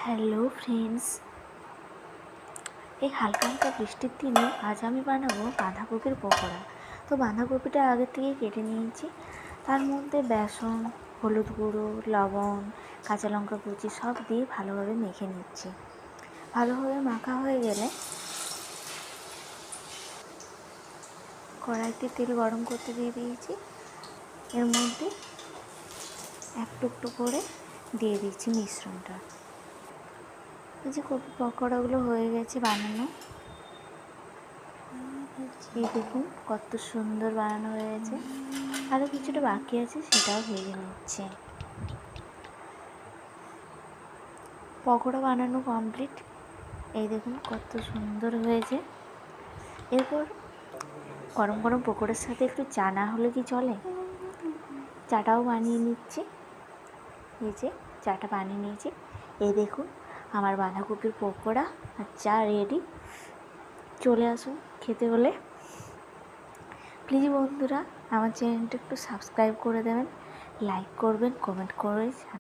Hello friends, এই হালকা হালকা বৃষ্টির দিনে আজ আমি বানাবো বাঁধাকপির পকোড়া। তো বাঁধাকপিটা আগের থেকেই কেটে নিয়েছি, তার মধ্যে বেসন, হলুদ গুঁড়ো, লবণ, কাঁচা লঙ্কা কুচি সব দিয়ে ভালোভাবে মেখে নিচ্ছি। ভালোভাবে মাখা হয়ে গেলে কড়াইতে তেল গরম করতে দিয়ে দিয়েছি। এর মধ্যে একটু একটু করে দিয়ে দিচ্ছি মিশ্রণটা। এই যে কপি পকোড়াগুলো হয়ে গেছে বানানো, এই দেখুন কত সুন্দর বানানো হয়েছে। আরও কিছুটা বাকি আছে, সেটাও ভেজে নিচ্ছে। পকোড়া বানানো কমপ্লিট। এই দেখুন কত সুন্দর হয়েছে। এরপর গরম গরম পকোড়ার সাথে একটু চা না হলে কি চলে, চাটাও বানিয়ে নিচ্ছি। এই যে চাটা বানিয়ে নিয়েছি। এই দেখুন আমার বাঁধাকপির পকোড়া আর চা রেডি। চলে আসুন খেতে হলে। প্লিজ বন্ধুরা, আমার চ্যানেলটা একটু সাবস্ক্রাইব করে দেবেন, লাইক করবেন, কমেন্ট করে